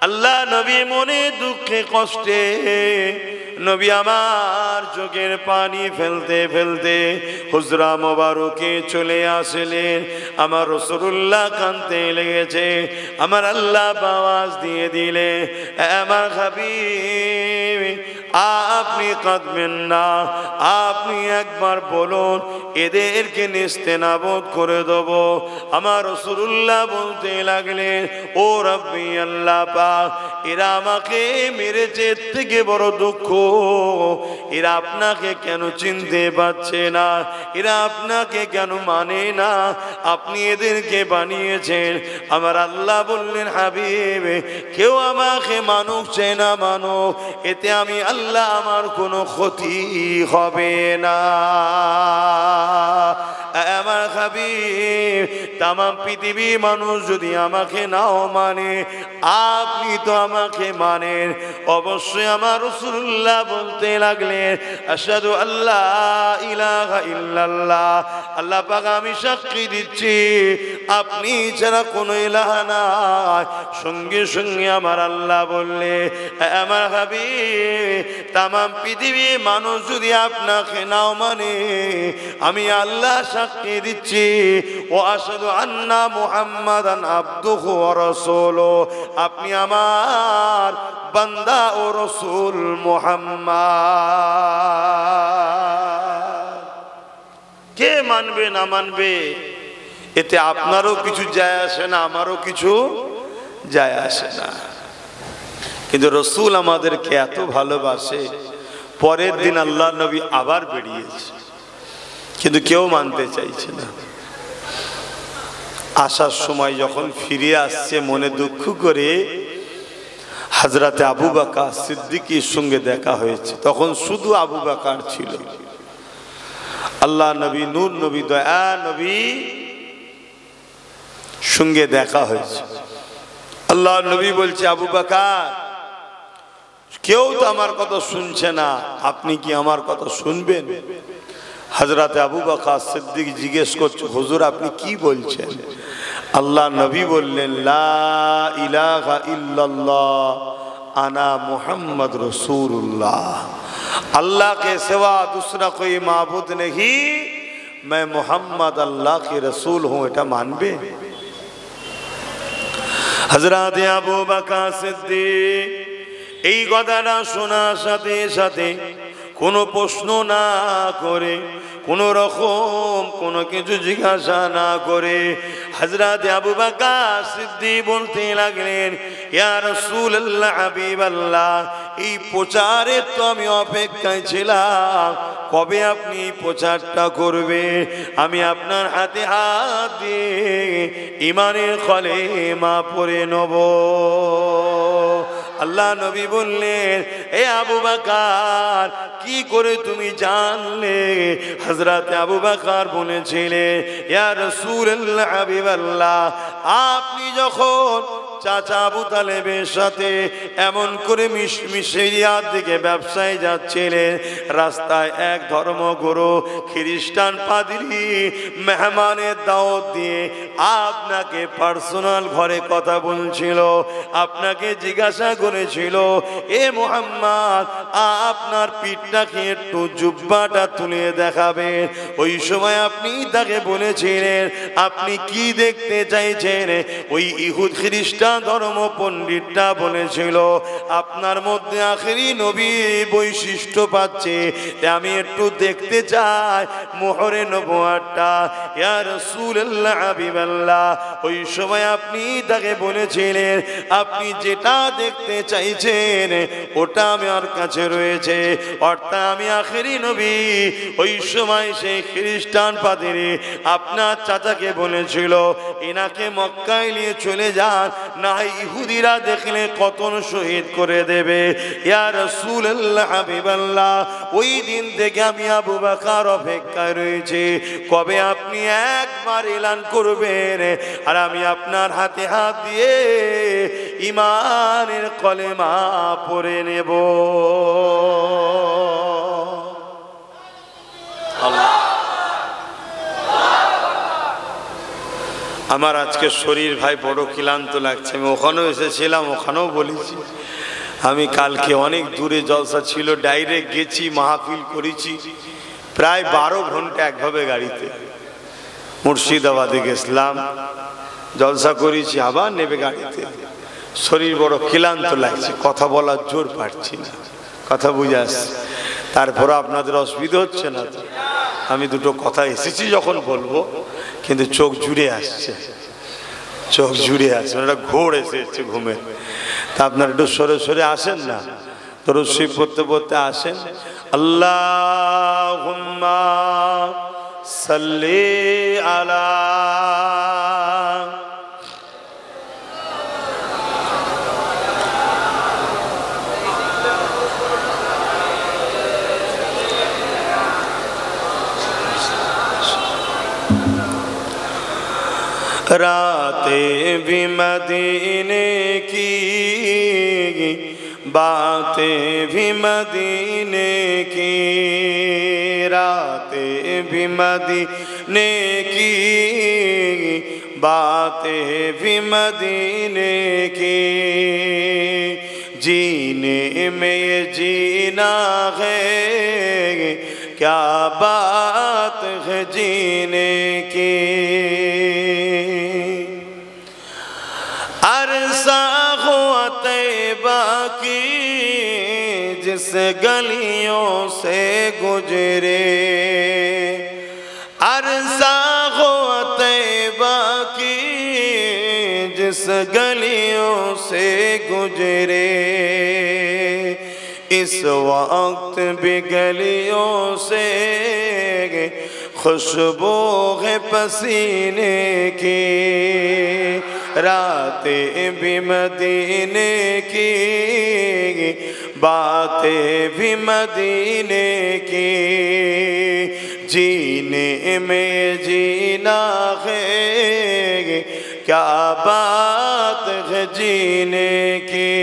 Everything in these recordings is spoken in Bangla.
আল্লাহ নবী মনে দুঃখে কষ্টে নবী আমার চোখের পানি ফেলতে ফেলতে হুজরা মোবারকে চলে আসলেন। আমার রাসূলুল্লাহ কাঁদতে লেগেছে। আমার আল্লাহ আওয়াজ দিয়ে দিলে, আমার হাবিব আপনি কাঁদবেন না, আপনি একবার বলুন এদেরকে নেস্তেনাবুদ করে দেব। আমার রাসূলুল্লাহ বলতে লাগলেন, ও রব্বি আল্লাহ পাক, এরা আমাকে মেরেছে, এর থেকে বড় দুঃখ এরা আপনাকে কেন চিনতে পারছে না, এরা আপনাকে কেন মানে না, আপনি এদেরকে বানিয়েছেন। আমার আল্লাহ বললেন, হাবিব কেউ আমাকে মানুক চায় না মানুক, এতে আমি আল্লাহ আমার কোনো ক্ষতি হবে না। আমার হাবিব তামাম পৃথিবী মানুষ যদি আমাকে নাও মানে, আপনি তো আমাকে মানেন। অবশ্যই আমার রাসূলুল্লাহ বলতে লাগলেন, আশহাদু আল্লা ইলাহা ইল্লাল্লাহ, আল্লাহ পাক আমি সাক্ষী দিচ্ছি আপনি ছাড়া কোনো ইলাহ নাই। সঙ্গে সঙ্গে আমার আল্লাহ বললে, আমার হাবিব তামাম পৃথিবী মানুষ যদি আপনাকে নাও মানে, আমি আল্লাহ সাক্ষী দিচ্ছি ও আশহাদু আন্না মুহাম্মাদান আবদুহু ওয়া রাসূলুহু, আপনি আমার বান্দা ও রাসূল মুহাম্মদ। কে মানবে না মানবে এতে আপনারও কিছু যায় আসে না, আমারও কিছু যায় আসে না। কিন্তু রাসূল আমাদেরকে এত ভালোবাসে, পরের দিন আল্লাহ নবী আবার বেরিয়েছে, কিন্তু কেউ মানতে চাইছে না। আসার সময় যখন ফিরে আসছে মনে দুঃখ করে, হযরতে আবু বকর সিদ্দিকীর সঙ্গে দেখা হয়েছে। তখন শুধু আবু বকর ছিল। আল্লাহ নবী নূর নবী দয়া নবী সঙ্গে দেখা হয়েছে। আল্লাহ নবী বলছে, আবু বকর কেউ তো আমার কথা শুনছে না, আপনি কি আমার কথা শুনবেন? হযরতে আবু বকর সিদ্দিক জিজ্ঞেস করছে, হুজুর আপনি কি বলছেন? আল্লাহ নবী বললেন, লা ইলাহা ইল্লাল্লাহ আনা মুহাম্মদ रसूलुल्लाह, अल्लाह के सिवा दूसरा कोई माबूद नहीं, मैं मोहम्मद अल्लाह के रसूल हूँ। এটা মানবে? হযরত আবু বকর সিদ্দিক এই কথাটা শোনার সাথে সাথে কোনো প্রশ্ন না করে, কোনো রকম কোনো কিছু জিজ্ঞাসা না করে হযরত আবু বকর সিদ্দিক বলতে লাগলেন, ইয়া রাসূলুল্লাহ হাবিবাল্লাহ, এই প্রচারের তো আমি অপেক্ষায় ছিলাম, কবে আপনি প্রচারটা করবে? আমি আপনার হাতে হাত দিয়ে ঈমানের কলেমা পড়ে নেব। আল্লাহ নবী বললেন, এ আবু বকর কি করে তুমি জানলে? হযরত আবু বকর বলেছিলেন, ইয়া রাসূলুল্লাহ হাবিবাল্লাহ, আপনি যখন চাচা আবু তালেবের সাথে এমন করে মিশরিয়ার দিকে ব্যবসায় যাচ্ছিলেন, রাস্তায় এক ধর্মগুরু খ্রিস্টান পাদ্রী মেহমানের দাওয়াত দিয়ে আপনাকে পার্সোনাল ঘরে কথা বলছিল, আপনাকে জিজ্ঞাসা করেছিল, এ মুহাম্মদ আপনার পিঠটাকে একটু জুব্বাটা তুলে দেখাবেন। ওই সময় আপনি তাকে বলেছিলেন আপনি কি দেখতে চাইছেন? ওই ইহুদ খ্রিস্টান ধর্ম পণ্ডিতটা বলেছিল আপনার মধ্যে আখেরি নবী বৈশিষ্ট্য পাচ্ছে, আমি একটু দেখতে চাই মোহরে নবুয়তটা। ইয়া রাসূলুল্লাহ হাবিবাল্লাহ, ওই সময় আপনি তাকে বলেছিলেন আপনি যেটা দেখতে চাইছেন ওটা আমার কাছে রয়েছে, অর্থাৎ আমি আখেরি নবী। ওই সময় সেই খ্রিস্টান পাদ্রী আপনার চাচাকে বলেছিল এনাকে মক্কায় নিয়ে চলে যান, না ইহুদিরা দেখলে কতল শহীদ করে দেবে। ইয়া রাসূলুল্লাহ হাবিবাল্লাহ, ওই দিন থেকে আমি আবু বকর অপেক্ষায় রয়েছি, কবে আপনি একবার এলান করবেন আর আমি আপনার হাতে হাত দিয়ে ঈমানের কলেমা পড়ে নেব। আমার আজকে শরীর ভাই বড় ক্লান্ত লাগছে। আমি ওখানেও এসেছিলাম, ওখানেও বলেছি আমি কালকে অনেক দূরে জলসা ছিল, ডাইরেক্ট গেছি, মাহফিল করেছি, প্রায় 12 ঘন্টা একভাবে গাড়িতে। মুর্শিদাবাদে গেছিলাম, জলসা করেছি, আবার নেবে গাড়িতে। শরীর বড় ক্লান্ত লাগছে, কথা বলার জোর পাচ্ছি না, কথা বুঝে আসছে। তারপর আপনাদের অসুবিধা হচ্ছে না তো? আমি দুটো কথা এসেছি যখন বলবো, কিন্তু চোখ জুড়ে আসছে, চোখ জুড়ে আসছে, একটা ঘোর এসেছে ঘুমে। তা আপনার একটু সরে সরে আসেন না, দরুদ শরীফ পড়তে পড়তে আসেন। আল্লাহুম্মা সাল্লি আলা रातें भी मदीने की, बातें भी मदीने की, रातें भी मदीने की, बातें भी मदीने की, जीने में ये जीना है, क्या बात है जीने की। अरसा हुआ तैबा की जिस गलियों से गुजरे, अरसा हुआ तैबा की जिस गलियों से गुजरे, इस वक्त भी गलियों से खुशबू है पसीने की, रातें भी मदीने की, बातें भी मदीने की, जीने में जीना है, क्या बात है जीने की।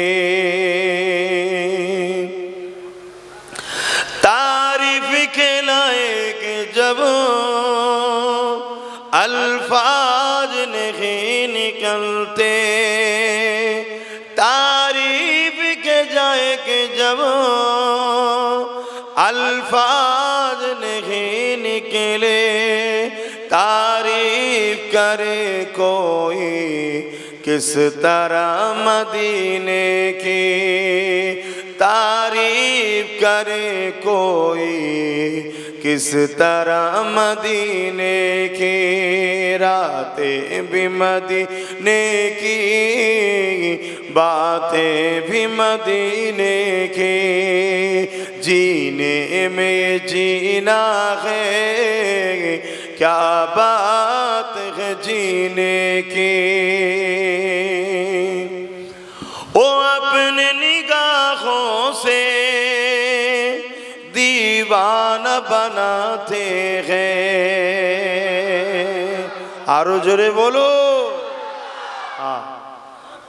तारीफ के लायक जब अल्फाज नहीं निकलते, तारीफ के जाए के जब अल्फाज नहीं निकले, तारीफ करे कोई किस तरह मदीने की, तारीफ करे कोई किस तरह मदीने की, रातें भी मदीने की, बातें भी मदीने की, जीने में जीना है, क्या बात है जीने की। ओ अपने निगाहों से दीवाना बनाते हैं, आरो जोरे बोलो।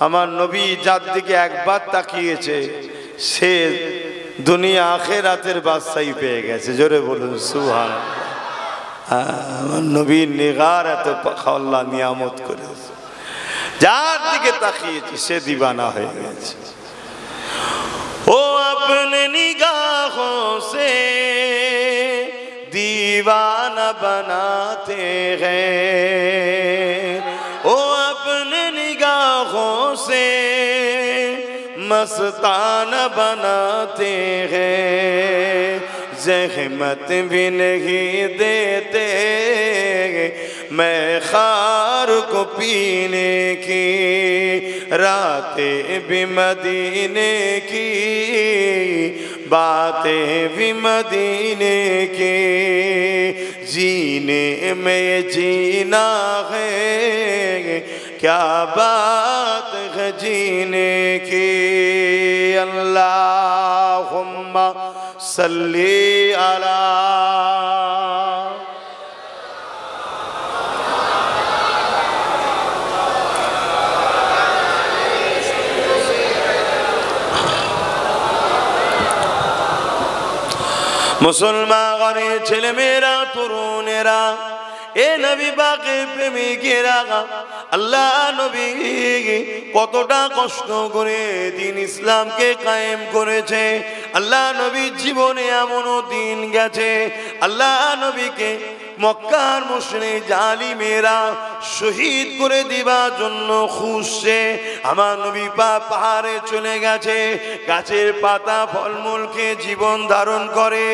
আমার নবী যার দিকে একবার তাকিয়েছে সে দুনিয়া আখিরাতের বাদশাহী পেয়ে গেছে, জোরে বলুন সুবহানাল্লাহ। আমার নবীর নিগার এত আল্লাহ নিয়ামত করেছে, যার দিকে তাকিয়েছে সে দিবানা হয়ে গেছে। ও अपने निगाहों से दीवाना बनाते हैं, ओ अपने निगाहों से मस्ताना बनाते हैं, ज़हमत भी नहीं देते मैं खार को पीने की, रातें भी मदीने की, बातें भी मदीने की, जीने में जीना है, क्या बात है जीने की। अल्लाहुम्मा सल्ली अला মুসলমান ছেলে মেয়েরা তরুণেরা এ নবী পাকের প্রেমিকেরা আল্লাহ নবী কতটা কষ্ট করে দিন ইসলামকে কায়েম করেছে। আল্লাহ নবীর জীবনে এমনও দিন গেছে আল্লাহ নবীকে মক্কার মুশরিক জালিমেরা শহীদ করে দিবার জন্য খুঁজছে। আমার নবী পাহাড়ে চলে গেছে, গাছের পাতা ফলমূল খেয়ে জীবন ধারণ করে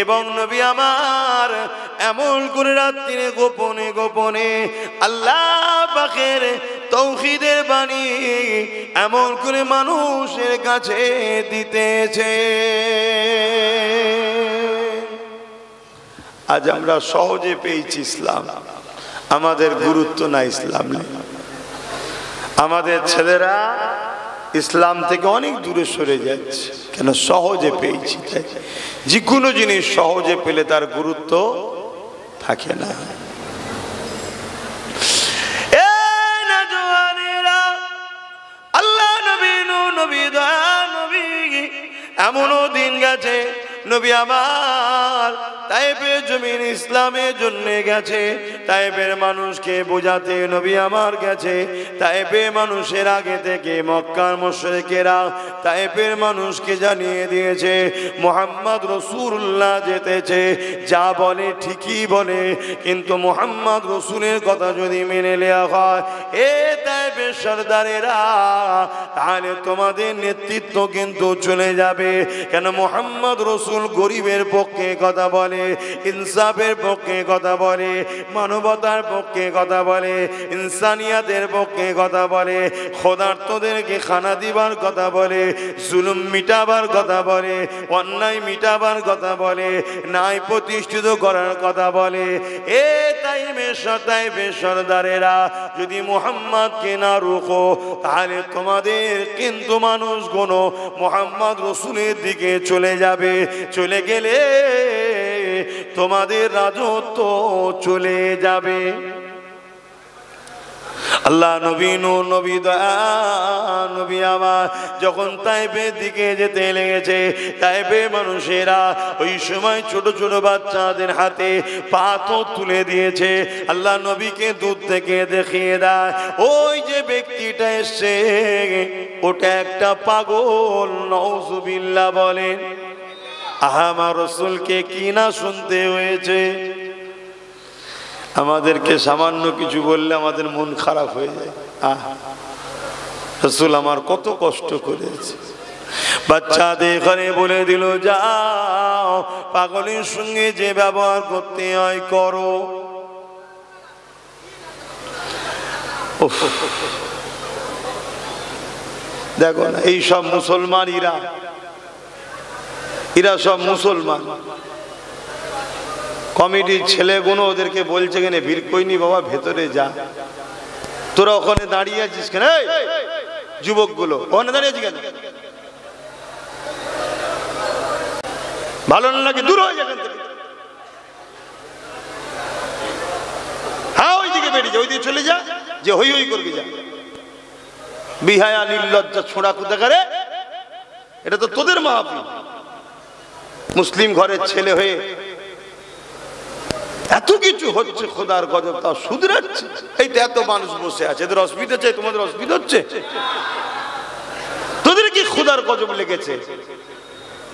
এবং নবী আমার এমন করে রাত্রিরে গোপনে গোপনে আল্লাহ পাকের তৌহিদের বাণী এমন করে মানুষের কাছে দিতেছে। আজ আমরা সহজে পেয়েছি ইসলাম, আমাদের গুরুত্ব না ইসলাম নেই। আমাদের ছেলেরা ইসলাম থেকে অনেক দূরে সরে যাচ্ছে, কেন? সহজে পেয়েছি। যে কোনো জিনিস সহজে পেলে তার গুরুত্ব থাকে না। আল্লাহ নবী নবী দয়া নবী এমনও দিন গেছে নবী আমার তায়েফের জমিন ইসলামের জন্য গেছে, তায়েফের মানুষকে বোঝাতে নবী আমার গেছে। তায়েফের মানুষের আগে থেকে মক্কার মুশরিকেরা তায়েফের মানুষকে জানিয়ে দিয়েছে মুহাম্মদ রাসূলুল্লাহ যেতেছে। যা বলে ঠিকই বলে, কিন্তু মুহাম্মদ রাসূলের কথা যদি মেনে নেওয়া হয় এ তায়েফের সরদারেরা, তাহলে তোমাদের নেতৃত্ব কিন্তু চলে যাবে। কেন? মুহাম্মদ রাসূল গরিবের পক্ষে কথা বলে, ইনসাফের পক্ষে কথা বলে, মানবতার পক্ষে কথা বলে, ইনসানিয়াতের পক্ষে কথা বলে, খোদার্তদেরকে খানা দিবার কথা বলে, জুলুম মিটাবার কথা বলে, অন্যায় মিটাবার কথা বলে, ন্যায় প্রতিষ্ঠিত করার কথা বলে। এ তাইফের সরদারেরা যদি মুহাম্মদকে না রুখো তাহলে তোমাদের কিন্তু মানুষগুলো মুহাম্মদ রাসূলের দিকে চলে যাবে। চলে গেলে তোমাদের রাজত্ব চলে যাবে। আল্লাহ নবী নবী দয়া নবী আমার যখন তায়েফের দিকে যেতে লেগেছে, তায়েফের মানুষেরা ওই সময় ছোট ছোট বাচ্চাদের হাতে পাথর তুলে দিয়েছে। আল্লাহ নবীকে দূর থেকে দেখিয়ে দেয় ওই যে ব্যক্তিটা এসছে ওটা একটা পাগল। নাউযুবিল্লাহ বলেন। আমার রাসূলকে কি না শুনতে হয়েছে। আমাদেরকে সামান্য কিছু বললে আমাদের মন খারাপ হয়ে যায়। রাসূল আমার কত কষ্ট করেছে। বাচ্চাদের ঘরে বলে দিল যাও পাগলের সঙ্গে যে ব্যবহার করতে হয় করো। দেখো না এই সব মুসলমান, এরা সব মুসলমান। কমিটির ছেলেগুলো ওদেরকে বলছে কেন ভিড় কইনি বাবা, ভেতরে যা। তোরা ওখানে দাঁড়িয়ে আছিস কেন? যুবকগুলো ওখানে দাঁড়িয়ে আছিস কেন? ভালো না লাগে দূর হয়ে যাবেন। হ্যাঁ ওইদিকে বেরিয়ে যা, ওইদিকে চলে যা, যে হই হই করবি যা। বিহায়া নির্লজ্জা ছোড়া কোথাকারে, এটা তো তোদের মাহফিল। মুসলিম ঘরের ছেলে হয়ে এত কিছু হচ্ছে, খোদার গজব তাও শুধরাচ্ছে। এইটা এত মানুষ বসে আছে, এদের অসুবিধা চাই, তোমাদের অসুবিধা হচ্ছে। তোদের কি খোদার গজব লেগেছে?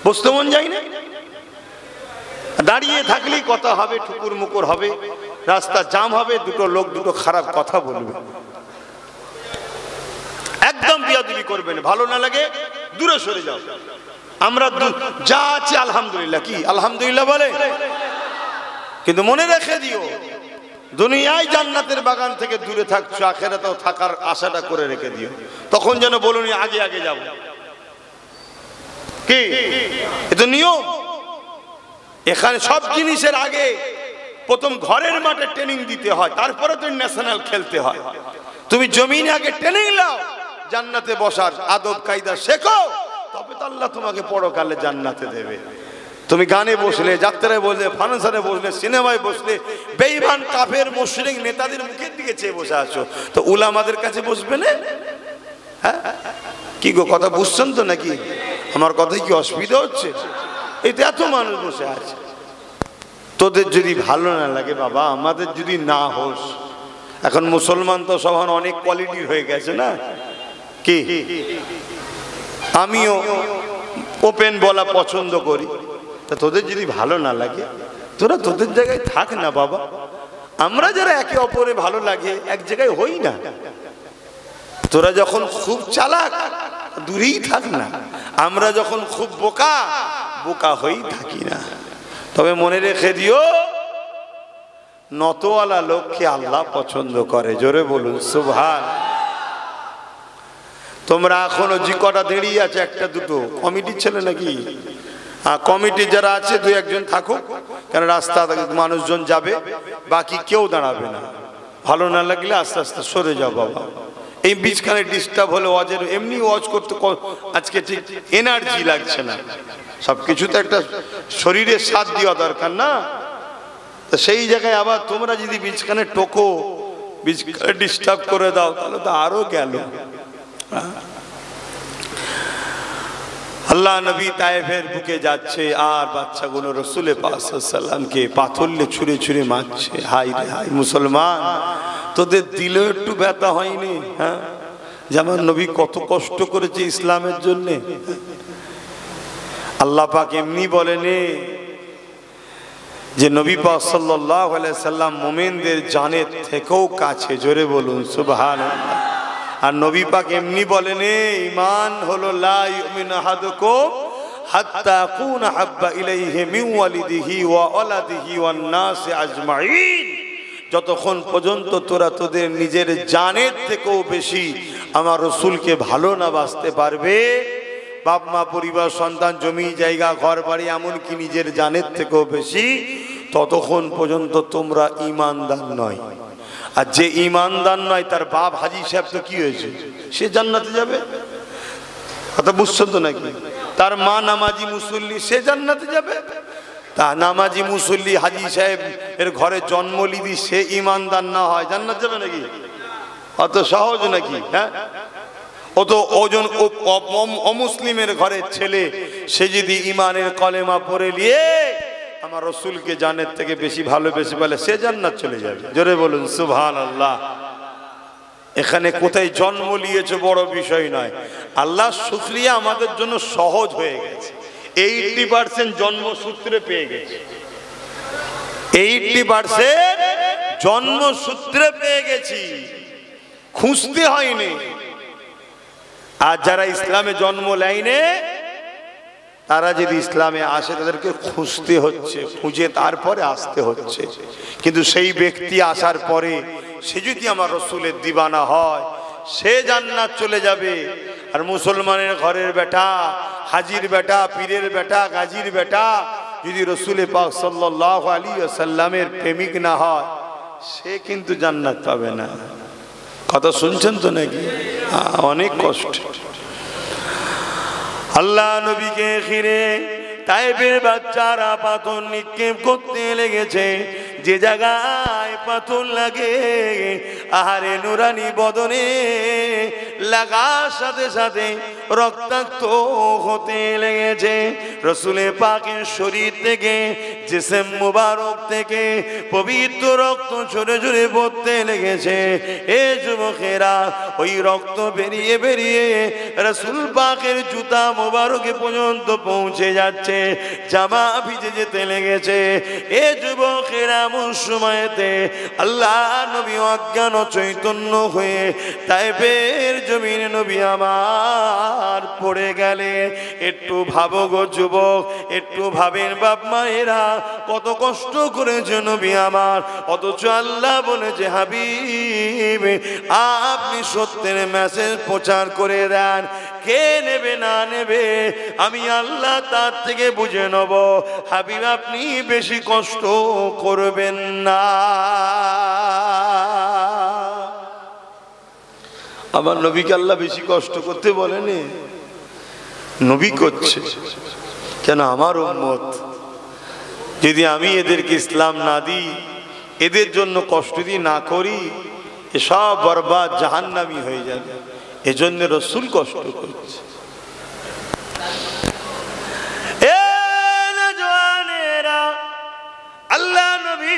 বসতে মন যায় না? দাঁড়িয়ে থাকলেই কথা হবে, ঠুকুর মুকুর হবে, রাস্তা জাম হবে, দুটো লোক দুটো খারাপ কথা বলবে। একদম বিয়াদবি করবে না, ভালো না লাগে দূরে সরে যাও। আমরা যা আছে আলহামদুলিল্লাহ, কি আলহামদুলিল্লাহ বলে, কিন্তু মনে রেখে দিও দুনিয়ায় জান্নাতের বাগান থেকে দূরে থাকছো, আখিরাতেও থাকার আশাটা করে রেখে দিও। তখন যেন বলুনি আগে আগে যাব। কি এটা নিয়ম? এখানে সব জিনিসের আগে প্রথম ঘরের মাঠে ট্রেনিং দিতে হয়, তারপরে তো ন্যাশনাল খেলতে হয়। তুমি জমিনে আগে ট্রেনিং নাও, জান্নাতে বসার আদব কায়দা শেখো, তবে তো আল্লাহ তোমাকে পরকালে জান্নাতে দেবে। তুমি গানে বসলে, যাত্রায় বসলে, ফাংশনে বসলে, সিনেমায় বসলে, বেঈমান কাফের মুশরিক নেতাদের মুখের দিকে চেয়ে বসে আছো, তো উলামাদের কাছে বসবে না? হ্যাঁ কি গো, কথা বুঝছেন তো নাকি? আমার কথায় কি অসুবিধা হচ্ছে? এতে এত মানুষ বসে আছে। তোদের যদি ভালো না লাগে বাবা, আমাদের যদি না হোস, এখন মুসলমান তো সব অনেক কোয়ালিটির হয়ে গেছে না কি? আমিও ওপেন বলা পছন্দ করি। তা তোদের যদি ভালো না লাগে তোরা তোদের জায়গায় থাক না বাবা। আমরা যারা একে অপরে ভালো লাগে এক জায়গায় হই না। তোরা যখন খুব চালাক দূরেই থাক না, আমরা যখন খুব বোকা বোকা হয়েই থাকি না। তবে মনে রেখে দিও, নতওয়ালা লোককে আল্লাহ পছন্দ করে। জোরে বলুন সুবহান। তোমরা এখনো যে কটা দাঁড়িয়ে আছে, একটা দুটো কমিটির ছেলে নাকি? কমিটি যারা আছে দুই একজন থাকুক, কারণ রাস্তা মানুষজন যাবে, বাকি কেউ দাঁড়াবে না। ভালো না লাগলে আস্তে আস্তে সরে যাও বাবা। এই বীজখানে ডিস্টার্ব হলে ওয়াজের এমনি ওয়াজ করতে আজকে ঠিক এনার্জি লাগছে না। সবকিছুতে একটা শরীরের সাথ দেওয়া দরকার না? তো সেই জায়গায় আবার তোমরা যদি বীজখানে টোকো, বীজখানে ডিস্টার্ব করে দাও, তাহলে তো আরো গেল। আল্লাহ নবী তায়েফের বুকে যাচ্ছে আর বাচ্চাগুলো রসুলে পাক সাল্লাল্লাহু আলাইহি ওয়াসাল্লামকে পাথরলে ছুঁড়ে ছুঁড়ে মারছে। হাই রে হাই মুসলমান, তোদের দিলে একটু ব্যথা হয়নি? হ্যাঁ, যেমন নবী কত কষ্ট করেছে ইসলামের জন্য। আল্লাহ পাক এমনি বলেনি যে নবী পাক সাল্লাল্লাহু আলাইহি সাল্লাম মুমিনদের জানের থেকেও কাছে। জোরে বলুন সুবহানাল্লাহ। আর নবী পাক এমনি বলেনি ঈমান হলো লা ইউমিনু আহাদুকুম হাত্তা আকুনা হাব্বা ইলাইহি মিন ওয়ালিদিহি ওয়া ওয়ালাদিহি ওয়ান নাসি আজমাইন। যতক্ষণ পর্যন্ত তোরা তোদের নিজের জানের থেকেও বেশি আমার রসুলকে ভালো না বাসতে পারবে, বাপ মা পরিবার সন্তান জমি জায়গা ঘর বাড়ি এমনকি নিজের জানের থেকেও বেশি, ততক্ষণ পর্যন্ত তোমরা ঈমানদার নয়। আর যে ঈমানদার নয় তার বাপ হাজী সাহেব তো কি হয়েছে? সে জান্নাতে যাবে। কথা বুঝছেন তো নাকি? তার মা নামাজি মুসল্লি, সে জান্নাতে যাবে। তা নামাজি মুসল্লি হাজী সাহেব এর ঘরে জন্ম লিদি সে ঈমানদার না হয় জান্নাত যাবে নাকি? অত সহজ নাকি? হ্যাঁ, ও তো ওজন অমুসলিমের ঘরের ছেলে, সে যদি ঈমানের কলেমা পড়ে নিয়ে আমার রসুলকে জানের থেকে বেশি ভালোবেসে বলে, সে জান্নাত চলে যাবে। জোরে বলুন সুবহানাল্লাহ। এখানে কোথায় জন্ম নিয়েছে বড় বিষয় নয়, আল্লাহ শুকরিয়া আমাদের জন্য সহজ হয়ে গেছে। 80% জন্মসূত্রে পেয়ে গেছে, 80% জন্মসূত্রে পেয়ে গেছি, খুঁজতে হয়নি। আর যারা ইসলামে জন্ম লাইনে, তারা যদি ইসলামে আসে তাদেরকে খুঁজতে হচ্ছে, খুঁজে তারপরে আসতে হচ্ছে। কিন্তু সেই ব্যক্তি আসার পরে সে যদি আমার রসুলের দিবানা হয়, সে জান্নাত চলে যাবে। আর মুসলমানের ঘরের বেটা, হাজির বেটা, পীরের বেটা, গাজীর বেটা যদি রসুলে পাক সাল্লাল্লাহু আলাইহি ওয়াসাল্লামের প্রেমিক না হয়, সে কিন্তু জান্নাত পাবে না। কথা শুনছেন তো নাকি? অনেক কষ্ট। আল্লাহ নবীকে ঘিরে তায়েফের বাচ্চারা পাথর নিক্ষেপ করতে লেগেছে। যে জায়গায় পাথর লাগে, আহারে নুরানি বদনে লাগার সাথে সাথে রক্তাক্ত হতে লেগেছে। রসুলে পাকের শরীর থেকে, জিসম মুবারক থেকে পবিত্র রক্ত ঝরে ঝরে পড়তে লেগেছে। এ যুবকেরা, ওই রক্ত বেরিয়ে বেরিয়ে রসুল পাকের জুতা মুবারকে পর্যন্ত পৌঁছে যাচ্ছে, জামা ভিজে যেতে লেগেছে। এ যুবকেরা, এমন সময়তে আল্লাহ নবী অজ্ঞান চৈতন্য হয়ে তায়েফের জমিনে নবী আমার পড়ে গেলে। একটু ভাবো গো যুবক, একটু ভাবেন বাপ মায়েরা, কত কষ্ট করেছে নবী আমার, অথচ আল্লাহ বলেছে হাবিব আপনি সত্যের মেসেজ প্রচার করে দেন। কে নেবে না নেবে আমি আল্লাহ তার থেকে বুঝে নেব। হাবিব আপনি বেশি কষ্ট করবেন না। আমার নবীকে আল্লাহ বেশি কষ্ট করতে বলেনি, নবী করছে। কেন? আমার উম্মত, যদি আমি এদেরকে ইসলাম না দিই, এদের জন্য কষ্ট দিয়ে না করি, এসব বরবাদ জাহান্নামী হয়ে যাবে। এজন্য রসুল কষ্ট করছে। আল্লাহ নবী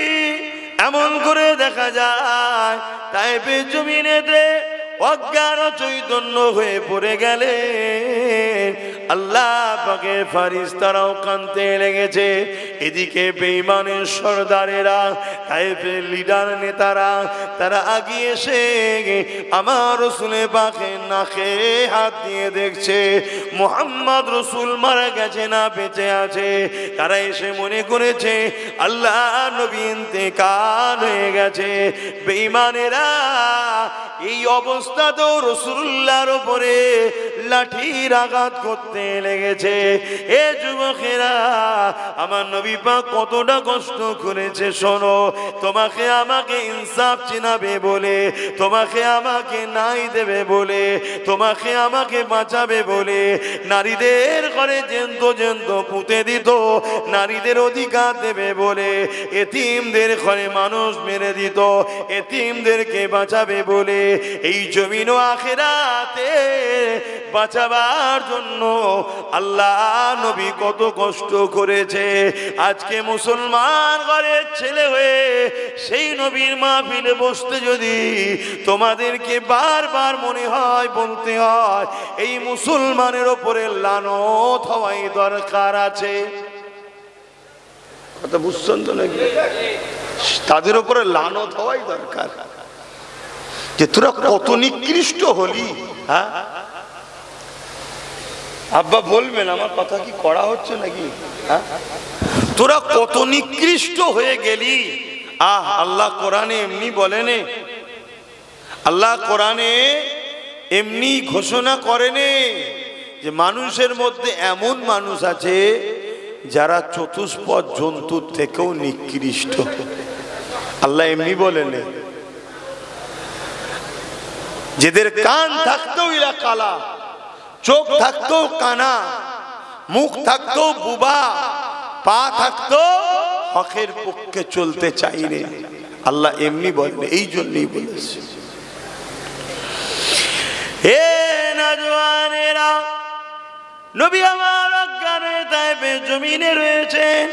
এমন করে দেখা যায় তায়েফের জমিনেতে অজ্ঞান চৈতন্য হয়ে পড়ে গেলেন। আল্লাহ পাকের ফেরেশতারাও কাঁদতে লেগেছে। এদিকে বেঈমানের সরদারেরা, তায়েফের লিডার নেতারা, তারা আগিয়ে এসে আমার রাসূলের পাকের নাকে হাত দিয়ে দেখছে মুহাম্মদ রাসূল মারা গেছে না বেঁচে আছে। তারা এসে মনে করেছে আল্লাহ নবী ইন্তেকাল হয়ে গেছে। বেঈমানেরা এই অবস্থাতেও রাসূলুল্লাহর উপরে লাঠির আঘাত করতে লেগেছে। এ যুবকেরা, আমার নবী পাক কতটা কষ্ট করেছে শোনো। তোমাকে আমাকে ইনসাফ চিনাবে বলে, তোমাকে আমাকে নাই দেবে বলে, তোমাকে আমাকে বাঁচাবে বলে নারীদের ঘরে জ্যান্ত জ্যান্ত পুঁতে দিত, নারীদের অধিকার দেবে বলে এতিমদের ঘরে মানুষ মেরে দিত, এতিমদেরকে বাঁচাবে বলে এই জমিন ও আখিরাতে বাঁচাবার জন্য আল্লাহ নবী কত কষ্ট করেছে। আজকে মুসলমান ঘরের ছেলে হয়ে সেই নবীর মাহফিলে বসতে যদি তোমাদেরকে বারবার মনে হয়, বলতে হয় এই মুসলমানের ওপরে লানত হওয়াই দরকার আছে। কথা বুঝছেন তো নাকি? তাদের উপরে লানত হওয়াই দরকার যে তোরা কত নিকৃষ্ট হলি। হ্যাঁ আব্বা বলবেন আমার কথা কি করা হচ্ছে নাকি? হ্যাঁ তোরা কত নিকৃষ্ট হয়ে গেলি। আল্লাহ কোরআনে এমনি বলেনে, আল্লাহ কোরআনে এমনি ঘোষণা করেনে যে মানুষের মধ্যে এমন মানুষ আছে যারা চতুষ্পদ জন্তুর থেকেও নিকৃষ্ট। আল্লাহ এমনি বলেন, যেদের কান থাকতেও এরা কালা, চোখ থাকতেও কানা, মুখ থাকতেও বুবা, পা থাকতেও হকের পক্ষে চলতে চাইলে। আল্লাহ এমনি বলেন, এই জন্যই বলেছে হে নওজওয়ানেরা, নবী আমার অজ্ঞানে তায়েফের জমিনে রয়েছেন।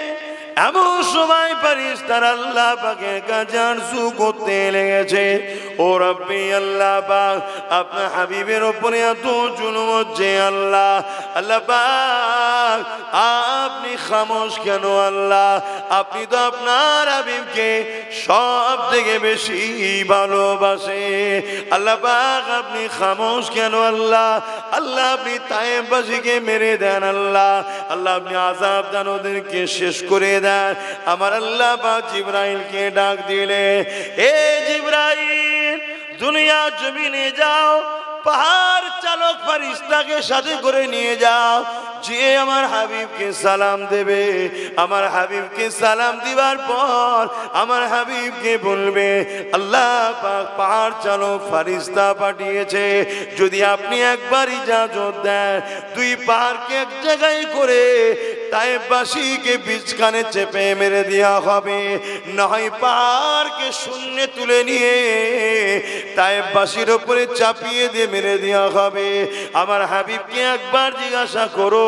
এমন সময় ফেরেশতারা আল্লাহ পাকের কাছে আরজু করতে লেগেছে, ও রব্বি আল্লাহ পাক, আপনার হাবিবের উপরে এত জুলুম হচ্ছে আল্লাহ, আল্লাহ পাক আপনি খামোশ কেন আল্লাহ? আপনি তো আপনার হাবিবকে সব থেকে বেশি ভালোবাসে। আল্লাহ পাক আপনি খামোশ কেন আল্লাহ? আল্লাহ আপনি তায়েফবাসীকে মেরে দেন আল্লাহ, আল্লাহ আপনি আযাব দেন, ওদেরকে শেষ করে দেন। আমার আল্লাহ পাক জিবরাইলকে ডাক দিলে, এ জিবরাইল দুনিয়া জমিনে যাও, পাহাড় চালক ফেরেশতাকে সাথে করে নিয়ে যাও, যে আমার হাবিবকে সালাম দেবে। আমার হাবিবকে সালাম দিবার পর আমার হাবিবকে বলবে আল্লাহ পাক পাহাড় চালক ফেরেশতা পাঠিয়েছে, যদি আপনি একবার ইজাজত দেন দুই পাহাড়কে এক জায়গায় করে তায়েফবাসীকে বীজখানে চেপে মেরে দেওয়া হবে, নয় পাহাড়কে শূন্যে তুলে নিয়ে তায়েফবাসীর উপরে চাপিয়ে দিয়ে মেরে দেওয়া হবে। আমার হাবিবকে একবার জিজ্ঞাসা করো,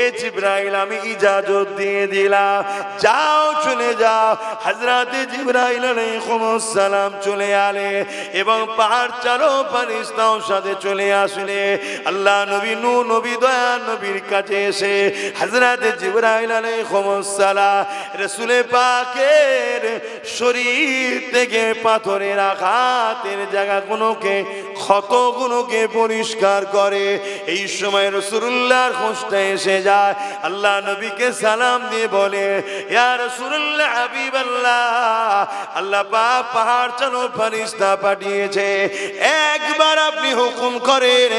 এ জিবরাইল আমি ইজাজত দিয়ে দিলাম, যাও চলে যাও। হযরতে জিবরাইল আলাইহিস সালাম চলে আলে এবং পাহাড় চালক ফেরেশতাও সাথে চলে আসলে আল্লাহ নবী নূহ নবী দয়া নবীর কাছে এসে হযরতে জিবরাইল আলাইহিস সালাম রাসূল পাকের শরীর থেকে পাথরের আঘাতের জায়গাগুলোকে ক্ষতগুলোকে পরিষ্কার করে। এই সময় রাসূলুল্লাহর খোঁজটা এসে যায়, আল্লাহ নবীকে সালাম দিয়ে বলে, ইয়া রাসূলুল্লাহ হাবিবাল্লাহ, আল্লাহ পাক পাহাড় চালক ফেরেশতা পাঠিয়েছে, একবার আপনি হুকুম করেন,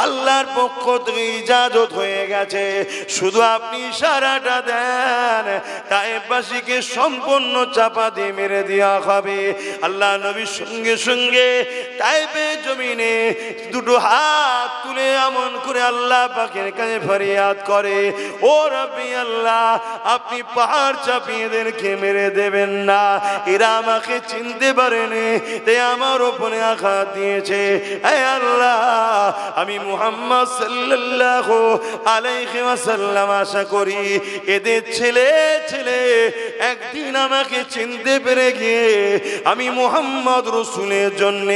আল্লাহর পক্ষ থেকে ইজাজত হয়ে গেছে, শুধু আপনি ইশারাটা দেন, তায়েফবাসীকে সম্পূর্ণ চাপা দিয়ে মেরে দেওয়া হবে। আল্লাহ নবী সঙ্গে সঙ্গে তায়েফের জমিন জমিনে দুটো হাত তুলে এমন করে আল্লাহ পাকের কাছে ফরিয়াদ করে, ও রব্বি আল্লাহ, আপনি পাহাড় চাপিয়ে এদেরকে মেরে দেবেন না, এরা আমাকে চিনতে পারেনি, তাই আমার উপরে আঘাত দিয়েছে। হে আল্লাহ, আমি মুহাম্মদ সাল্লাল্লাহু আলাইহি ওয়াসাল্লাম আশা করি এদের ছেলে ছেলে একদিন আমাকে চিনতে পেরে গিয়ে আমি মুহাম্মদ রাসূলের জন্য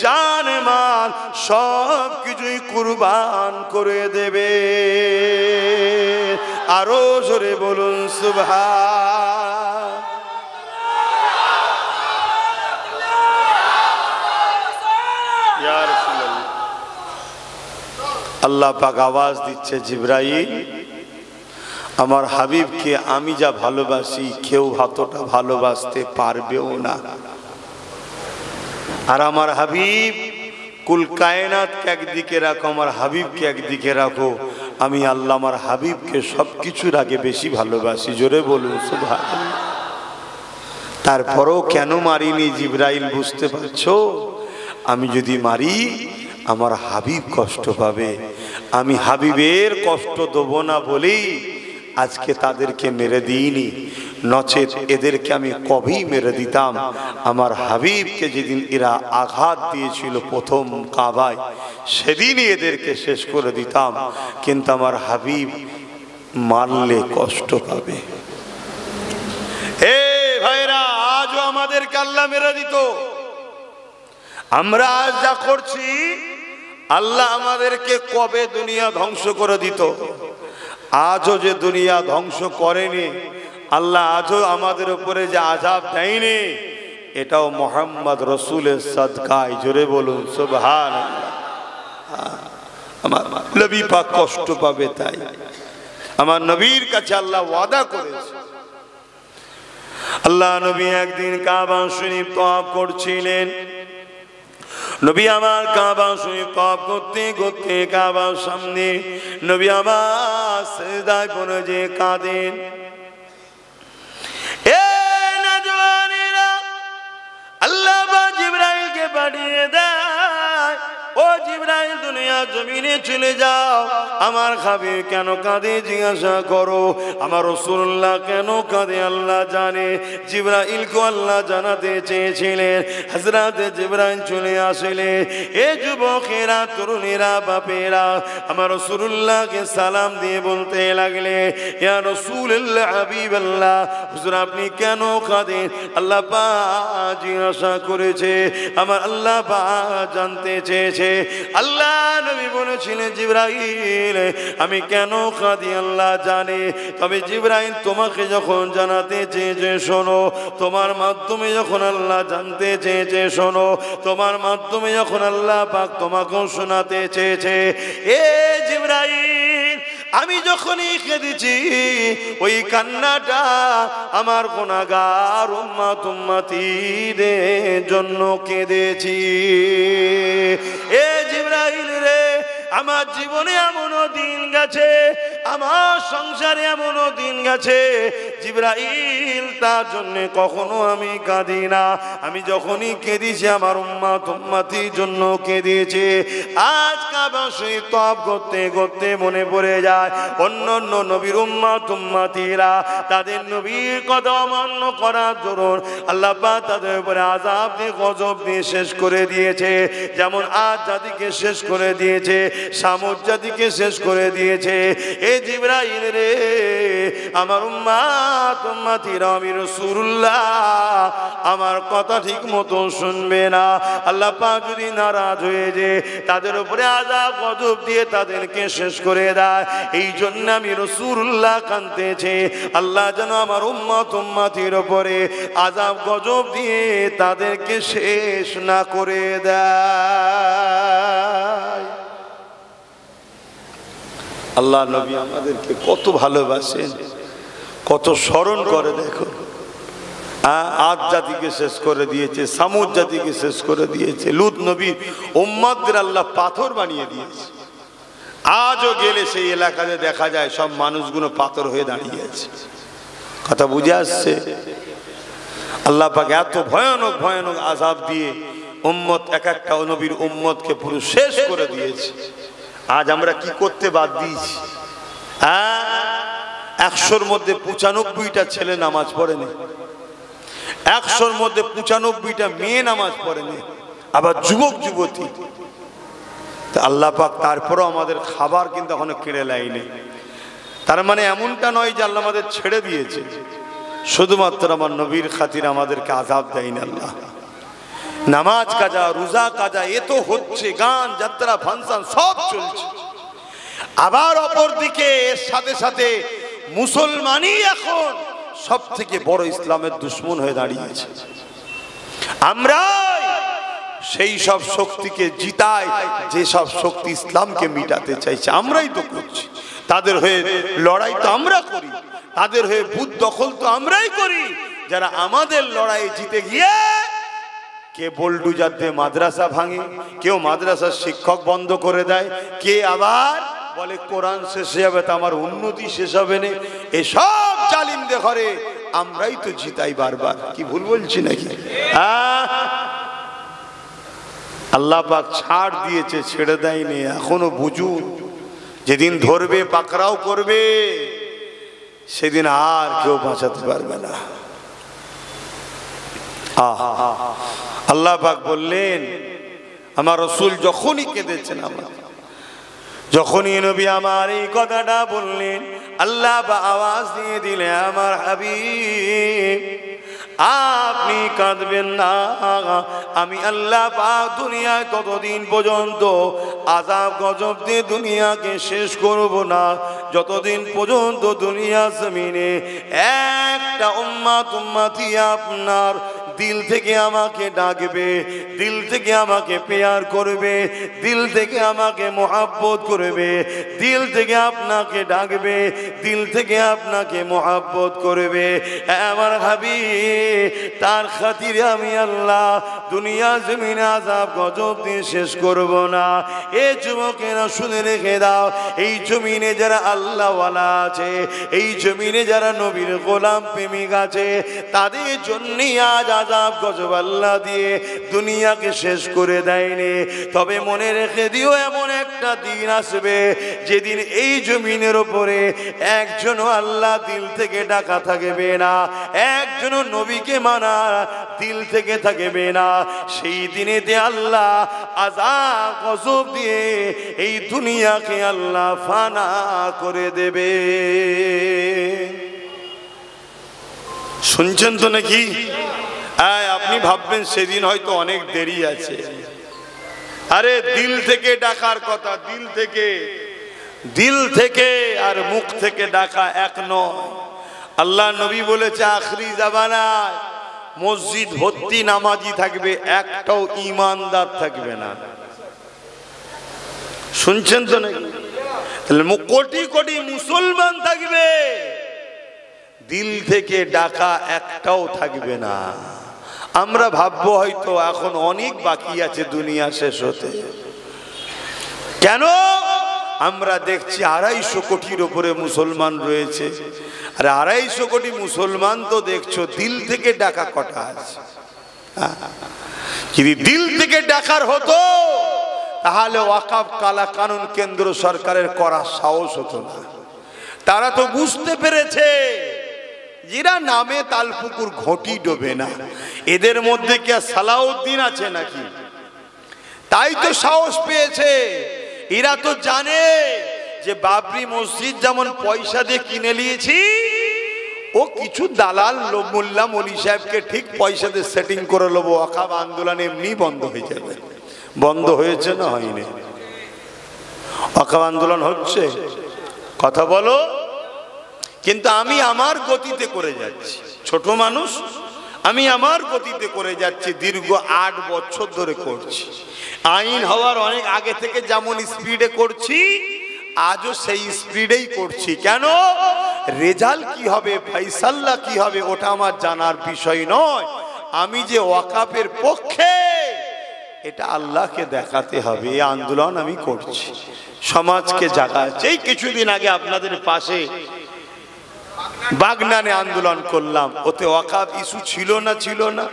জান মাল সব কিছুই কুরবান করে দেবে। আরো জোরে বলুন সুবহান। ইয়া রাসূলুল্লাহ, আল্লাহ পাক আওয়াজ দিচ্ছে, জিবরাইল, আমার হাবিবকে আমি যা ভালোবাসি কেউ অতটা ভালোবাসতে পারবেও না। আর আমার হাবিব, কুল কায়নাতকে একদিকে রাখো, আমার হাবিবকে একদিকে রাখো, আমি আল্লাহ আমার হাবিবকে সবকিছুর আগে বেশি ভালোবাসি। জোরে বলুন সুবহানাল্লাহ। তারপরেও কেন মারিনি জিবরাইল বুঝতে পারছো? আমি যদি মারি আমার হাবিব কষ্ট পাবে, আমি হাবিবের কষ্ট দেব না বলেই আজকে তাদেরকে মেরে দিইনি, নচেত এদেরকে আমি কবেই মেরে দিতাম। আমার হাবিবকে যেদিন এরা আঘাত দিয়েছিল প্রথম কাবায়, সেদিনই এদেরকে শেষ করে দিতাম, কিন্তু আমার হাবিব মারলে কষ্ট পাবে। হে ভাইরা, আজও আমাদেরকে আল্লাহ মেরে দিত। আমরা আজ যা করছি, আল্লাহ আমাদেরকে কবে দুনিয়া ধ্বংস করে দিত। আজও যে দুনিয়া ধ্বংস করেনি, আল্লাহ আজও আমাদের উপরে যে আযাব দেয়নি, এটাও মুহাম্মদ রাসূলের সাদকায়। জোরে বলুন সুবহানাল্লাহ। আমার নবী পাক কষ্ট পাবে, তাই আমার নবীর কাছে আল্লাহ ওয়াদা করেছে। আল্লাহ নবী একদিন কাবা শরীফ তওয়াফ করছিলেন। নবী আমার কাবা শরীফ তওয়াফ করতে করতে কাবার সামনে নবী আমার সিজদায় পড়ে যে কাঁদেন। এ নওজওয়ানেরা, আল্লাহ পাক জিবরাইলকে পাঠিয়ে দেয়, ও জিবরাইল, দুনিয়া জমিনে চলে যাও, আমার হাবিব কেন কাঁদে জিজ্ঞাসা করো, আমার রাসূলুল্লাহ কেন কাঁদে আল্লাহ জানে। জিবরাইলকে আল্লাহ জানাতে চেয়েছিলেন। হযরত জিবরাইল চলে আসলে, এ যুবকেরা, তরুণেরা, বাপেরা, আমার রাসূলুল্লাহকে সালাম দিয়ে বলতে লাগলে, ইয়া রাসূলুল্লাহ, হাবিবাল্লাহ, হুজুর আপনি কেন কাঁদেন? আল্লাহ পাক জিজ্ঞাসা করেছে, আমার আল্লাহ পাক জানতে চেয়েছে। আল্লাহ নবী বলেছিলেন, জিবরাইল, আমি কেন কাঁদি আল্লাহ জানে, তবে জিবরাইল তোমাকে যখন জানাতে চেয়েছে শোনো, তোমার মাধ্যমে যখন আল্লাহ জানতে চেয়েছে শোনো, তোমার মাধ্যমে যখন আল্লাহ পাক তোমাকেও শোনাতে চেয়েছে। এ জিবরাইল, আমি যখনই কেঁদেছি, ওই কান্নাটা আমার গুনাহগার উম্মত উম্মতীদের জন্য কেঁদেছি। এ জিবরাইল রে, আমার জীবনে এমনও দিন গেছে, আমার সংসারে এমনও দিন গেছে, জিবরাইল তার জন্য কখনো আমি কাঁদি না। আমি যখনই কেঁদেছি আমার উম্মত উম্মতির জন্য কেঁদেছি। আজ কাবা শরীফ তওয়াফ করতে করতে মনে পড়ে যায় অন্য অন্য নবীর উম্মত উম্মতিরা তাদের নবীর কথা অমান্য করার জন্য আল্লাহ পাক তাদের উপরে আযাব দিয়ে গজব দিয়ে শেষ করে দিয়েছে। যেমন আদ জাতিকে শেষ করে দিয়েছে, সামুদ জাতিকে শেষ করে দিয়েছে। এ জিবরাইল রে, আমার উম্মত উম্মতিরা, আমি রাসূলুল্লাহ আমার কথা ঠিক মতো শুনবে না, আল্লাহ পাক যদি নারাজ হয়ে যে তাদের উপরে আযাব গজব দিয়ে তাদেরকে শেষ করে দেয়। এই জন্য আমি রাসূলুল্লাহ কাঁদতেছি, আল্লাহ যেন আমার উম্মত উম্মতির উপরে আযাব গজব দিয়ে তাদেরকে শেষ না করে দেয়। আল্লাহ নবী আমাদেরকে কত ভালোবাসেন, কত স্মরণ করে। দেখো, আদ জাতিকে শেষ করে দিয়েছে, সামুদ জাতিকে শেষ করে দিয়েছে, লূত নবী উম্মতদের আল্লাহ পাথর বানিয়ে দিয়েছে। আজও গেলে সেই এলাকাতে দেখা যায় সব মানুষগুলো পাথর হয়ে দাঁড়িয়ে আছে। কথা বুঝে আসছে? আল্লাহ পাক এত ভয়ানক ভয়ানক আযাব দিয়ে উম্মত এক একটা নবীর উম্মতকে পুরো শেষ করে দিয়েছে। আজ আমরা কি করতে বাদ দিয়েছি? হ্যাঁ, 100-র মধ্যে 95টা ছেলে নামাজ পড়েনি, 100-র মধ্যে 95টা মেয়ে নামাজ পড়েনি, আবার যুবক যুবতী। আল্লাহ পাক তারপরও আমাদের খাবার কিন্তু এখনো কেড়ে লাইনি। তার মানে এমনটা নয় যে আল্লাহ আমাদের ছেড়ে দিয়েছে, শুধুমাত্র আমার নবীর খাতির আমাদেরকে আযাব দেয়নি আল্লাহ। নামাজ কাজা, রোজা কাজা এ তো হচ্ছে, গান যাত্রা ফাংশন সব চলছে। আবার অপর দিকে এর সাথে সাথে মুসলমানই এখন সব থেকে বড় ইসলামের দুশ্মন হয়ে দাঁড়িয়েছে। আমরা সেই সব শক্তিকে জিতাই যে সব শক্তি ইসলামকে মিটাতে চাইছে, আমরাই তো করছি। তাদের হয়ে লড়াই তো আমরা করি, তাদের হয়ে বুথ দখল তো আমরাই করি। যারা আমাদের লড়াই জিতে গিয়ে কে বোল্ডুজার দিয়ে মাদ্রাসা ভাঙে, কেউ মাদ্রাসার শিক্ষক বন্ধ করে দেয়, কে আবার বলে কোরআন শেষ হবে তা আমার উন্নতি শেষ হবে না। এসব জালিমদের ঘরে আমরাই তো জিতাই বারবার। কি ভুল বলছি নাকি? আল্লাহ পাক ছাড় দিয়েছে, ছেড়ে দেয়নি। এখনো বুঝুন, যেদিন ধরবে পাকড়াও করবে সেদিন আর কেউ বাঁচাতে পারবে না। আল্লাহ পাক বললেন, আমার রাসূল যখনই কেঁদেছেন, যখনই নবী আমার এই কথাটা বললেন, আল্লাহ বা আওয়াজ দিয়ে দিলে, আমার হাবিব আপনি কাঁদবেন না, আমি আল্লাহ পাক দুনিয়ায় ততদিন পর্যন্ত আযাব গজব দিয়ে দুনিয়াকে শেষ করব না, যতদিন পর্যন্ত দুনিয়া জমিনে একটা উম্মতি আপনার দিল থেকে আমাকে ডাকবে, দিল থেকে আমাকে প্যার করবে, দিল থেকে আমাকে মোহাব্বত করবে, দিল থেকে আপনাকে ডাকবে, দিল থেকে আপনাকে মোহাব্বত করবে। আমার হাবিব তার খাতিরে আমি আল্লাহ দুনিয়া জমিনে আযাব গজব দিয়ে শেষ করব না। এ যুবকেরা শুনে রেখে দাও, এই জমিনে যারা আল্লাহওয়ালা আছে, এই জমিনে যারা নবীর গোলাম প্রেমিক আছে, তাদের জন্যই আজ আযাব গজব আল্লাহ দিয়ে দুনিয়াকে শেষ করে দেয়নি। তবে মনে রেখে দিও, এমন একটা দিন আসবে যেদিন এই জমিনের উপরে একজনও আল্লাহ দিল থেকে ডাকা থাকবে না, একজনও নবীকে মানা দিল থেকে থাকবে না। সেই দিনেতে আল্লাহ আযাব গজব দিয়ে এই দুনিয়াকে আল্লাহ ফানা করে দেবে। শুনছেন তো নাকি? আপনি ভাববেন সেদিন হয়তো অনেক দেরি আছে। আরে দিল থেকে ডাকার কথা, দিল থেকে, দিল থেকে আর মুখ থেকে ডাকা এক নয়। আল্লাহ নবী বলেছে, আখরি জামানায় মসজিদ ভর্তি নামাজি থাকবে, একটাও ঈমানদার থাকবে না। শুনছেন তো নাকি? কোটি কোটি মুসলমান থাকবে, দিল থেকে ডাকা একটাও থাকবে না। আমরা ভাববো হয়তো এখন অনেক বাকি আছে দুনিয়া শেষ হতে। কেন? আমরা দেখছি 250 কোটির উপরে মুসলমান রয়েছে, আর 250 কোটি মুসলমান তো দেখছো দিল থেকে ডাকা কটা আছে? যদি দিল থেকে ডাকার হতো তাহলে ওয়াকফ কালা কানুন কেন্দ্র সরকারের করার সাহস হতো না। তারা তো বুঝতে পেরেছে এরা নামে তালপুকুর ঘটি ডোবে না, এদের মধ্যে কি সালাউদ্দিন আছে নাকি? তাই তো সাহস পেয়েছে। এরা তো জানে যে বাবরি মসজিদ যেমন পয়সা দিয়ে কিনে নিয়েছি, ও কিছু দালাল মোল্লা মলি সাহেবকে ঠিক পয়সা দিয়ে সেটিং করে নেবো, ওয়াকফ আন্দোলন এমনি বন্ধ হয়ে যাবে। বন্ধ হয়েছে না হয়নি? ওয়াকফ আন্দোলন হচ্ছে, কথা বলো। কিন্তু আমি আমার গতিতে করে যাচ্ছি, ছোট মানুষ, আমি আমার গতিতে করে যাচ্ছি, দীর্ঘ 8 বছর ধরে করছি। আইন হওয়ার অনেক আগে থেকে যেমন স্পিডে করছি, আজও সেই স্পিডেই করছি। কেন? রেজাল্ট কি হবে, ফাইসাল্লা কি হবে, ওটা আমার জানার বিষয় নয়। আমি যে ওয়াকফের পক্ষে, এটা আল্লাহকে দেখাতে হবে। এই আন্দোলন আমি করছি, সমাজকে জাগাচ্ছি। এই কিছুদিন আগে আপনাদের পাশে বাগনানে আন্দোলন করলাম, ওতে ওয়াকফ ইস্যু ছিল না? ছিল না?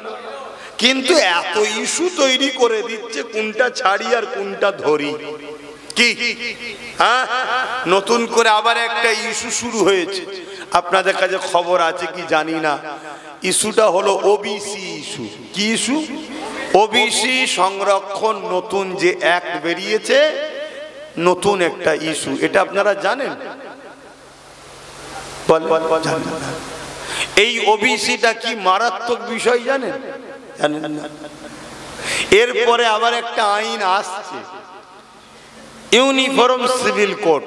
কিন্তু এত ইস্যু তৈরি করে দিচ্ছে কোনটা ছাড়ি আর কোনটা ধরি। কি হ্যাঁ, নতুন করে আবার একটা ইস্যু শুরু হয়েছে, আপনাদের কাছে খবর আছে কি জানি না। ইস্যুটা হলো ওবিসি ইস্যু। কি ইস্যু? ওবিসি সংরক্ষণ নতুন যে অ্যাক্ট বেরিয়েছে, নতুন একটা ইস্যু। এটা আপনারা জানেন? এই ওবিসিটা কি মারাত্মক বিষয় জানেন? জানেন না? এরপরে আবার একটা আইন আসছে, ইউনিফর্ম সিভিল কোড,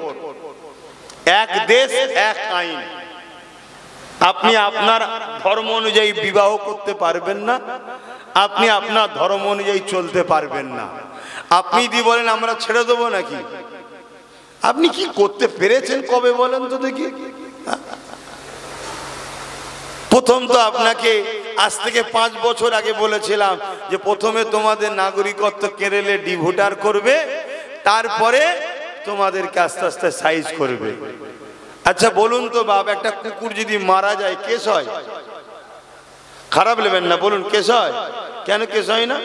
এক দেশ এক আইন। আপনি আপনার ধর্ম অনুযায়ী বিবাহ করতে পারবেন না, আপনি আপনার ধর্ম অনুযায়ী চলতে পারবেন না। আপনি যদি বলেন আমরা ছেড়ে দেবো নাকি? আপনি কি করতে পেরেছেন কবে বলেন তো দেখি? প্রথম তো আপনাকে আজ থেকে 5 বছর আগে বলেছিলাম যে প্রথমে তোমাদের নাগরিকত্ব কেড়ে ডিভোটার করবে, তারপরে তোমাদেরকে আস্তে আস্তে সাইজ করবে। আচ্ছা বলুন তো বাপ, একটা কুকুর যদি মারা যায় কেস হয়? খারাপ নেবেন না, বলুন কেস হয়? কেন কেস হয় না?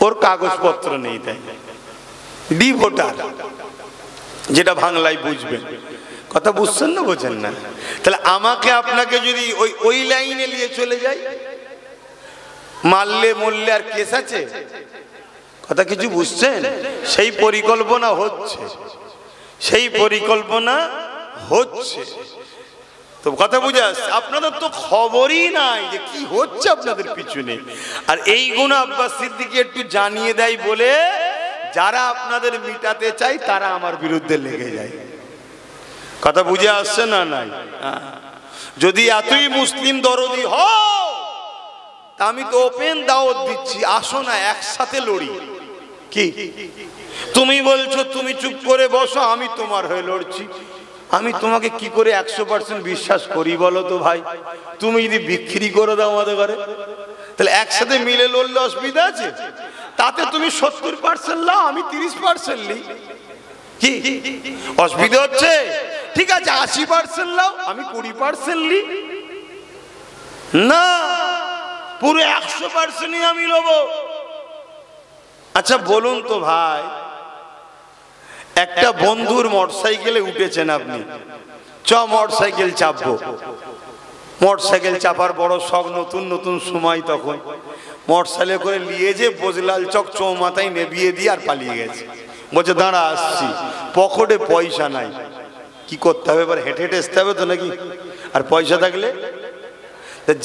ওর কাগজপত্র নেই, তাই ডিভোটার, যেটা বাংলায় বুঝবেন। কথা বুঝছেন না বোঝেন না? তাহলে আমাকে আপনাকে যদি ওই লাইনে নিয়ে চলে যাই, মারলে মরলে আর কেস আছে? কথা কিছু বুঝছেন? সেই পরিকল্পনা হচ্ছে, সেই পরিকল্পনা হচ্ছে। তো কথা বুঝে আসছে? আপনাদের তো খবরই নাই যে কি হচ্ছে আপনাদের পিছনে। আর এই গুণ আব্বাস সিদ্দিকী একটু জানিয়ে দেয় বলে যারা আপনাদের মিটাতে চাই তারা আমার বিরুদ্ধে লেগে যায়। কথা বুঝে আসছে না? নাই? যদি এতই মুসলিম দরদি হও, তা আমি তো ওপেন দাওয়াত দিচ্ছি, আসো না একসাথে লড়ি। কি তুমি বলছো তুমি চুপ করে বসো, আমি তোমার হয়ে লড়ছি। আমি তোমাকে কি করে 100% বিশ্বাস করি বলো তো ভাই? তুমি যদি বিক্রি করে দাও আমাদের ঘরে, তাহলে একসাথে মিলে লড়লে অসুবিধা আছে? তাতে তুমি 70% লাও, আমি 30% নিই, কি অসুবিধা হচ্ছে? ঠিক আছে 80% লাও, আমি 20% নিই। না, পুরো 100%ই আমি নেবো। আচ্ছা বলুন তো ভাই, একটা বন্ধুর মোটরসাইকেলে উঠেছেন আপনি, মোটরসাইকেল চাপবো। মোটরসাইকেল চাপার বড় শখ, নতুন নতুন সময় তখন। মোটরসাইকেল করে নিয়ে যে বজলাল চক চৌমাথায় নেবিয়ে দিয়ে আর পালিয়ে গেছে। বলছে দাঁড়া আসছি, পকেটে পয়সা নাই। কি করতে হবে এবার? হেঁটে হেঁটে আসতে হবে তো নাকি? আর পয়সা থাকলে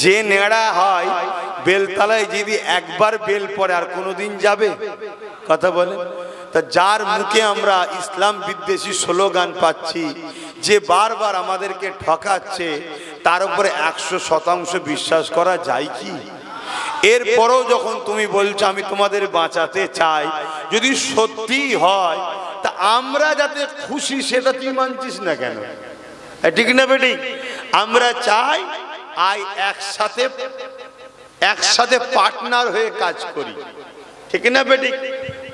যে নেড়া হয় বেলতলায় যদি একবার বেল পরে আর কোনোদিন যাবে? কথা বলে। তা যার মুখে আমরা ইসলাম বিদ্বেষী স্লোগান পাচ্ছি, যে বারবার আমাদেরকে ঠকাচ্ছে, তার উপরে 100% বিশ্বাস করা যায় কি? এরপরেও যখন তুমি বলছো আমি তোমাদের বাঁচাতে চাই, যদি সত্যি হয় তা আমরা যাতে খুশি সেটা তুই মানছিস না কেন? ঠিক না বেটি? আমরা চাই একসাথে পার্টনার হয়ে কাজ করি, ঠিক না বেটি?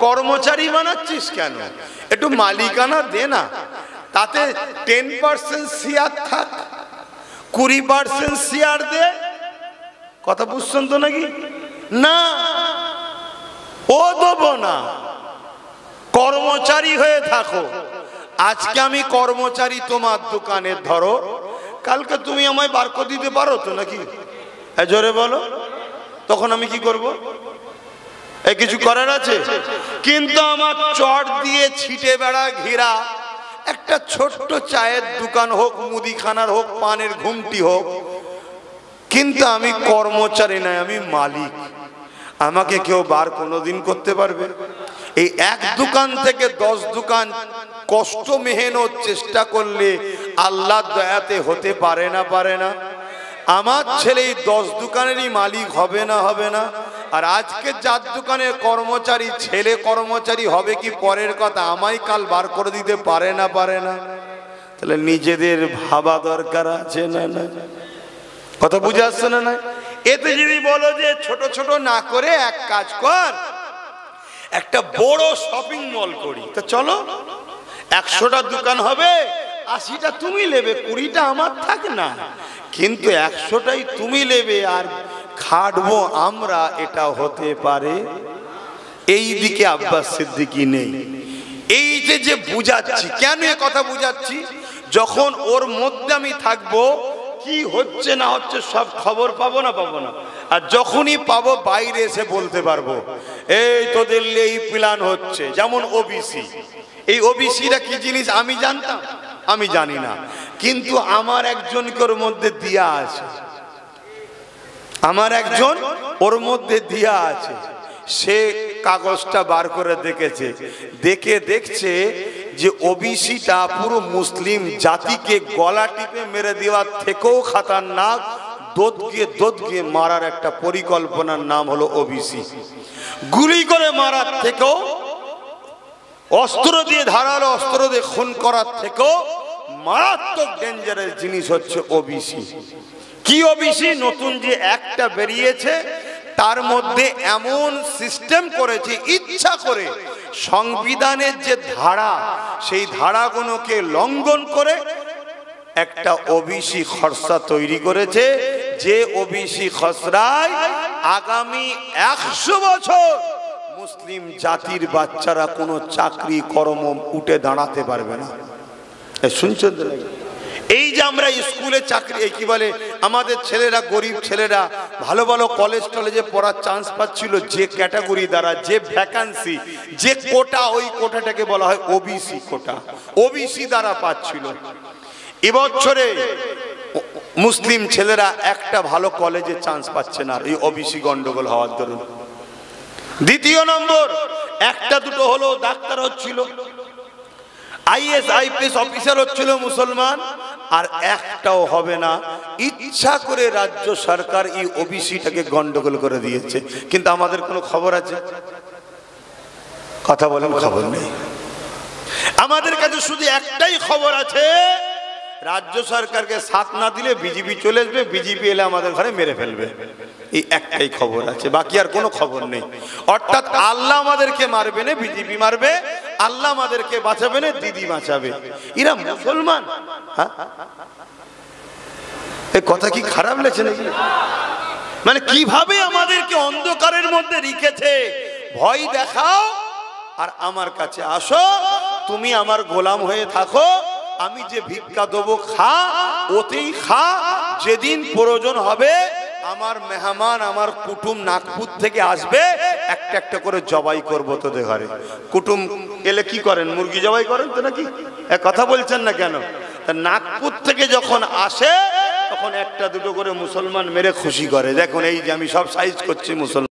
কর্মচারী বানাচ্ছিস কেন? একটু মালিকানা দে না, তাতে 10% শেয়ার থাক, 20% শেয়ার দে। কথা বুঝছেন তো নাকি? না, ও দেবো না, কর্মচারী হয়ে থাকো। আজকে আমি কর্মচারী তোমার দোকানে, ধরো কালকে তুমি আমায় বার করে দিতে পারো তো নাকি? জোরে বলো, তখন আমি কি করব? কিছু করার আছে? কিন্তু আমার চট দিয়ে ছিটে বেড়া ঘেরা একটা ছোট্ট চায়ের দোকান হোক, মুদিখানার হোক, পানের ঘুমটি হোক, কিন্তু আমি কর্মচারী নয়, আমি মালিক। আমাকে কেউ বার কোনোদিন করতে পারবে? এই এক দোকান থেকে 10 দোকান কষ্ট মেহনত চেষ্টা করলে আল্লাহর দয়াতে হতে পারে না? পারে না? আমার ছেলে 10 দোকানেরই মালিক হবে না? হবে না? আর আজকে যার দোকানের কর্মচারী, ছেলে কর্মচারী হবে কি পরের কথা, আমায় কাল বার করে দিতে পারে না? পারে না? তাহলে নিজেদের ভাবা দরকার আছে না? না, কথা বুঝে আসছে না? না, এতে যদি বলো যে ছোট ছোট না করে এক কাজ কর, একটা বড় শপিং মল করি, তা চলো 100টা দোকান হবে, 80টা তুমি নেবে, 20টা আমার থাক না, কিন্তু 100টাই তুমি নেবে। আর খাটবো আমরা, এটা হতে পারে? এই দিকে আব্বাস সিদ্দিকী নেই। এই যে বুঝাচ্ছি, কেন এ কথা বুঝাচ্ছি, যখন ওর মধ্যে আমি থাকবো, কি হচ্ছে না হচ্ছে সব খবর পাবো না পাবো না, আর যখনই পাবো বাইরে এসে বলতে পারবো এই তোদের এই প্ল্যান হচ্ছে। যেমন ওবিসি, এই ওবিসিটা কি জিনিস আমি জানতাম? আমি জানি না, কিন্তু আমার একজনকে ওর মধ্যে দিয়া আছে, আমার একজন ওর মধ্যে দিয়া আছে, সে কাগজটা বার করে দেখেছে, দেখছে যে ওবিসিটা পুরো মুসলিম জাতিকে গলা টিপে মেরে দেওয়ার থেকেও খাতারনাক, দোদ গিয়ে মারার একটা পরিকল্পনার নাম হলো ওবিসি। গুলি করে মারার থেকেও, অস্ত্র দিয়ে, ধারালো অস্ত্র দিয়ে খুন করার থেকেও মারাত্মক ডেঞ্জারাস জিনিস হচ্ছে ওবিসি। কি ওবিসি? নতুন যে একটা বেরিয়েছে তার মধ্যে এমন সিস্টেম করেছে, ইচ্ছা করে সংবিধানের যে ধারা, সেই ধারাগুলোকে লঙ্ঘন করে একটা ওবিসি খসড়া তৈরি করেছে, যে ওবিসি খসড়ায় আগামী 100 বছর মুসলিম জাতির বাচ্চারা কোনো চাকরি কর্ম উঠে দাঁড়াতে পারবে না। শুনছেন তো? এই যে আমরা স্কুলে চাকরি, কি বলে, আমাদের ছেলেরা, গরিব ছেলেরা ভালো ভালো কলেজ টলেজে পড়ার চান্স পাচ্ছিল, যে ক্যাটাগরি দ্বারা, যে ভ্যাকান্সি, যে কোটা, ওই কোটাটাকে বলা হয় ওবিসি কোটা, ওবিসি দ্বারা পাচ্ছিল। এবছরে মুসলিম ছেলেরা একটা ভালো কলেজে চান্স পাচ্ছে না, এই ওবিসি গন্ডগোল হওয়ার দরুন। দ্বিতীয় নম্বর, একটা দুটো হলো ডাক্তার হচ্ছিল, আইএস আইপিএস অফিসার হচ্ছিল মুসলমান, আর একটাও হবে না। ইচ্ছা করে রাজ্য সরকার এই ওবিসিটাকে গন্ডগোল করে দিয়েছে। কিন্তু আমাদের কোনো খবর আছে? কথা বলেন, খবর নেই। আমাদের কাছে শুধু একটাই খবর আছে, রাজ্য সরকারকে সাথ না দিলে বিজেপি চলে আসবে, বিজেপি এলে আমাদের ঘরে মেরে ফেলবে। এই একটাই খবর আছে, বাকি আর কোনো খবর নেই। অর্থাৎ আল্লাহ আমাদেরকে মারবে না, বিজেপি মারবে, আল্লাহ আমাদেরকে বাঁচাবে না, দিদি বাঁচাবে। এরা মুসলমান? এই কথা কি খারাপ লেগেছে নাকি? মানে কিভাবে আমাদেরকে অন্ধকারের মধ্যে রেখেছে, ভয় দেখাও আর আমার কাছে আসো, তুমি আমার গোলাম হয়ে থাকো, আমি যে ভিক্ষা দেবো খা, ওতেই খা, যেদিন প্রয়োজন হবে আমার মেহমান, আমার কুটুম নাগপুর থেকে আসবে, একটা একটা করে জবাই করবো তোদের ঘরে। কুটুম এলে কি করেন? মুরগি জবাই করেন তো নাকি? কথা বলছেন না কেন? নাগপুর থেকে যখন আসে তখন একটা দুটো করে মুসলমান মেরে খুশি করে। দেখুন এই যে আমি সব সাইজ করছি মুসলমান।